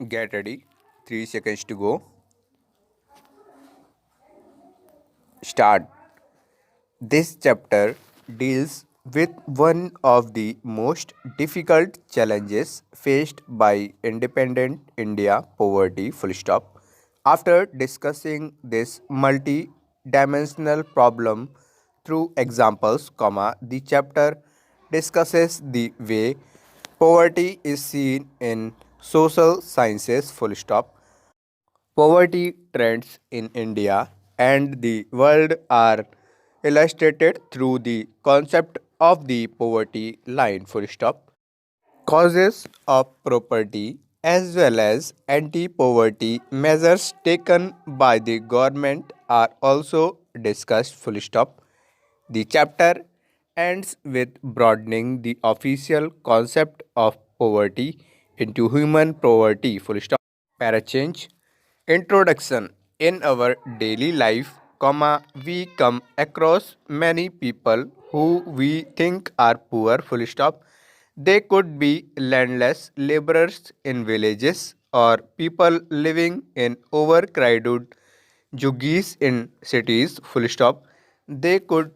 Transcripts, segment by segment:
Get ready. 3 seconds to go. Start. This chapter deals with one of the most difficult challenges faced by independent India poverty full stop. After discussing this multi-dimensional problem through examples, the chapter discusses the way poverty is seen in social sciences full stop. Poverty trends in India and the world are illustrated through the concept of the poverty line full stop. Causes of poverty as well as anti-poverty measures taken by the government are also discussed full stop. The chapter ends with broadening the official concept of poverty into human poverty full stop. Parachange. Introduction. In our daily life, we come across many people who we think are poor full stop. They could be landless laborers in villages or people living in overcrowded juggies in cities full stop. They could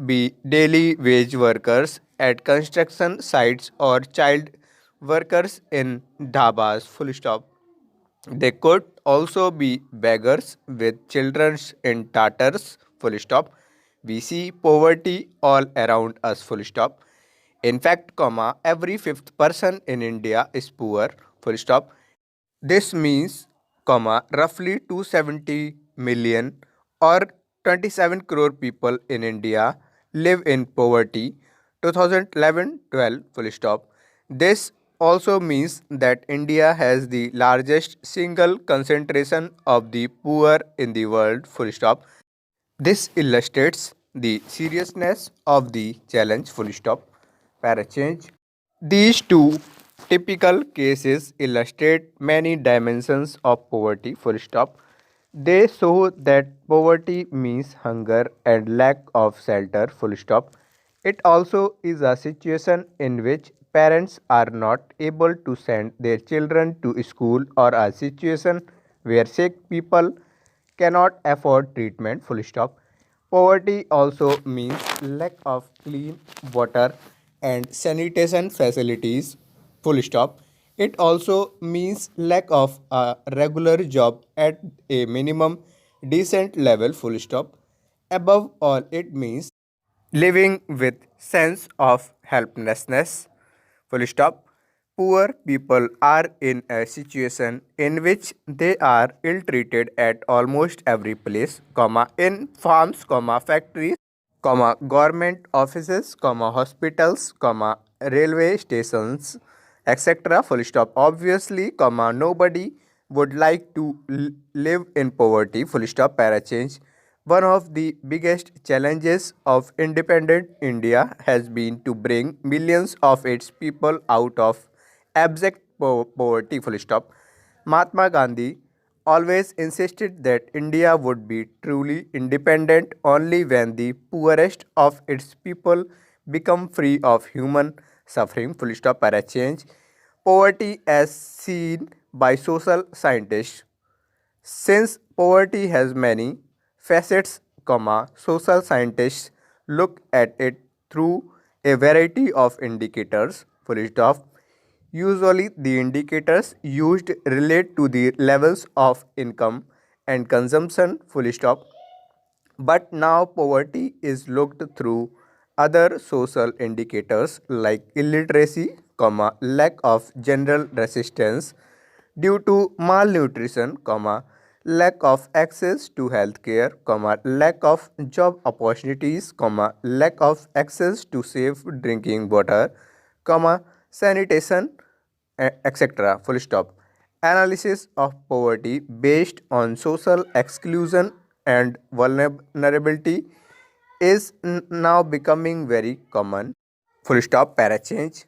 be daily wage workers at construction sites or child workers in dhabas full stop. They could also be beggars with children in tatters, full stop. We see poverty all around us, full stop. In fact, every fifth person in India is poor, full stop. This means, roughly 270 million or 27 crore people in India live in poverty 2011-12 full stop. This also means that India has the largest single concentration of the poor in the world full stop. This illustrates the seriousness of the challenge full stop. Parachange. These two typical cases illustrate many dimensions of poverty full stop. They show that poverty means hunger and lack of shelter full stop. It also is a situation in which parents are not able to send their children to school or a situation where sick people cannot afford treatment full stop. Poverty also means lack of clean water and sanitation facilities full stop. It also means lack of a regular job at a minimum decent level full stop. Above all, it means living with sense of helplessness full stop. Poor people are in a situation in which they are ill treated at almost every place, in farms, factories, government offices, hospitals, railway stations, etc. Full stop. Obviously, nobody would like to live in poverty. Full stop. Parachange. One of the biggest challenges of independent India has been to bring millions of its people out of abject poverty. Full stop. Mahatma Gandhi always insisted that India would be truly independent only when the poorest of its people become free of human suffering. Full stop. Parachange. Poverty as seen by social scientists. Since poverty has many facets, social scientists look at it through a variety of indicators. Full stop. Usually, the indicators used relate to the levels of income and consumption. Full stop. But now poverty is looked through other social indicators like illiteracy, lack of general resistance due to malnutrition, lack of access to healthcare, lack of job opportunities, lack of access to safe drinking water, sanitation, etc. Full stop. Analysis of poverty based on social exclusion and vulnerability is now becoming very common. Full stop. Parachange.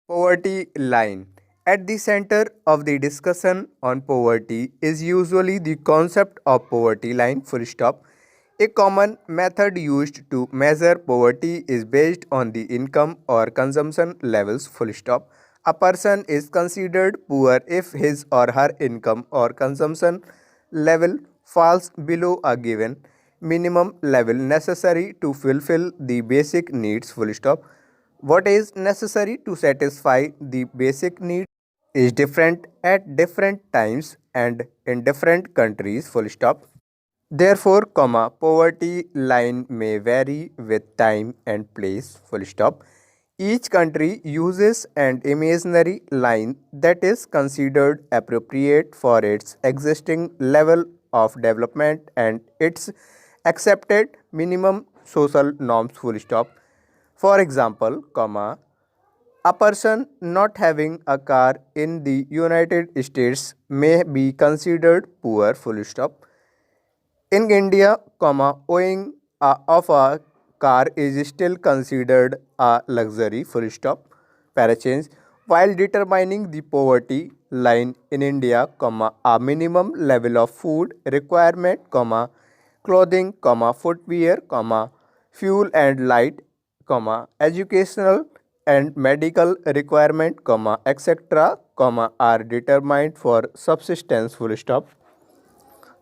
Poverty line. At the center of the discussion on poverty is usually the concept of poverty line. Full stop. A common method used to measure poverty is based on the income or consumption levels. Full stop. A person is considered poor if his or her income or consumption level falls below a given minimum level necessary to fulfill the basic needs. Full stop. What is necessary to satisfy the basic needs is different at different times and in different countries. Full stop. Therefore, poverty line may vary with time and place. Full stop. Each country uses an imaginary line that is considered appropriate for its existing level of development and its accepted minimum social norms. Full stop. For example, a person not having a car in the United States may be considered poor. Full stop. In India, owning of a car is still considered a luxury. Full stop. Parachange. While determining the poverty line in India, a minimum level of food requirement, clothing, footwear, fuel and light, educational and medical requirement, etc., are determined for subsistence. Full stop.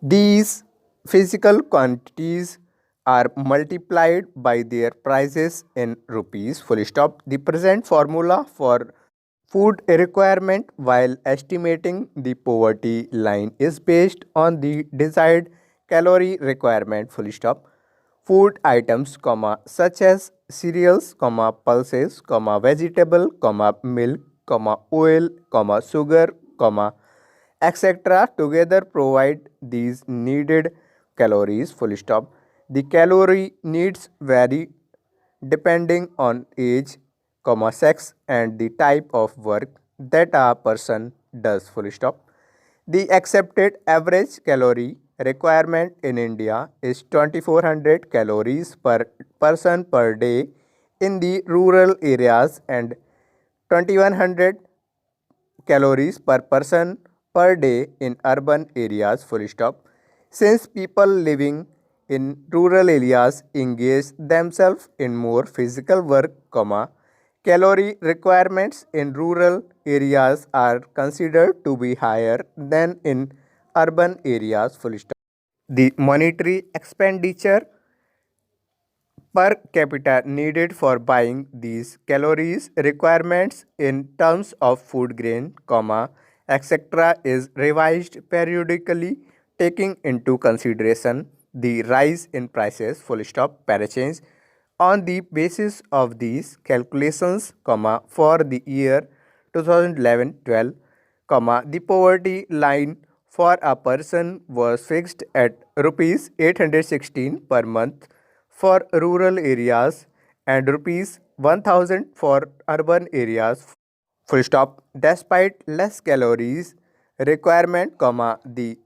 These physical quantities are multiplied by their prices in rupees. Full stop. The present formula for food requirement while estimating the poverty line is based on the desired calorie requirement. Full stop. Food items, such as cereals, pulses, vegetable, milk, oil, sugar, etc. together provide these needed calories. Full stop. The calorie needs vary depending on age, sex and the type of work that a person does. Full stop. The accepted average calorie requirement in India is 2400 calories per person per day in the rural areas and 2100 calories per person per day in urban areas. Full stop. Since people living in rural areas engage themselves in more physical work, calorie requirements in rural areas are considered to be higher than in urban areas. Full stop. The monetary expenditure per capita needed for buying these calories requirements in terms of food grain, etc. is revised periodically taking into consideration the rise in prices. Full stop. Parachange. On the basis of these calculations, for the year 2011-12, the poverty line for a person was fixed at rupees 816 per month for rural areas and rupees 1000 for urban areas. Full stop. Despite less calories requirement, the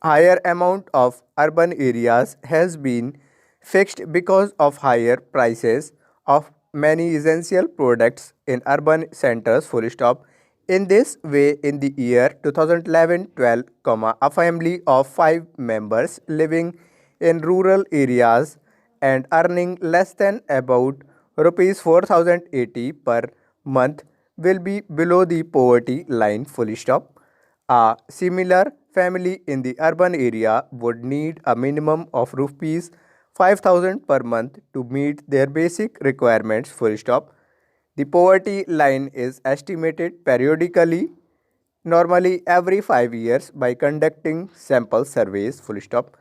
higher amount of urban areas has been fixed because of higher prices of many essential products in urban centers. Full stop. In this way, in the year 2011-12, a family of 5 members living in rural areas and earning less than about rupees 4080 per month will be below the poverty line. Full stop. A similar family in the urban area would need a minimum of rupees 5000 per month to meet their basic requirements. Full stop. The poverty line is estimated periodically, normally every 5 years, by conducting sample surveys. Full stop.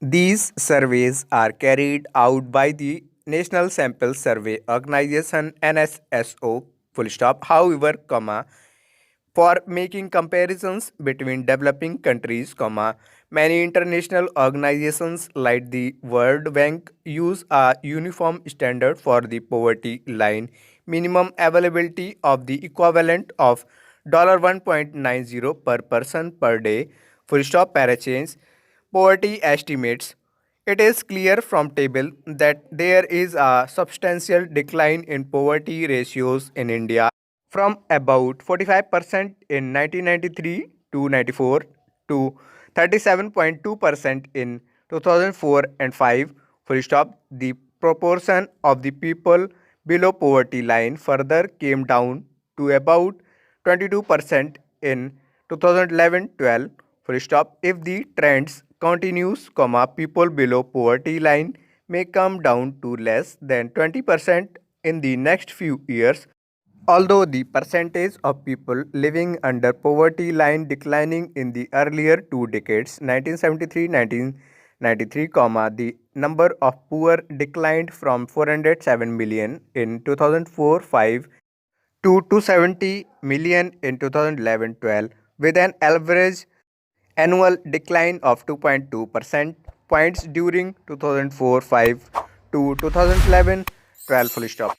These surveys are carried out by the National Sample Survey Organization NSSO. Full stop. However, for making comparisons between developing countries, many international organizations like the World Bank use a uniform standard for the poverty line minimum availability of the equivalent of $1.90 per person per day. Full stop. Parachange. Poverty estimates. It is clear from table that there is a substantial decline in poverty ratios in India from about 45% in 1993 to 94 to 37.2% in 2004 and 5. Full stop. The proportion of the people below poverty line further came down to about 22% in 2011-12. Full stop. If the trends continues, people below poverty line may come down to less than 20% in the next few years. Although the percentage of people living under poverty line declining in the earlier two decades 1973-1993, the number of poor declined from 407 million in 2004-5 to 270 million in 2011-12, with an average annual decline of 2.2% points during 2004-5 to 2011-12. Full stop.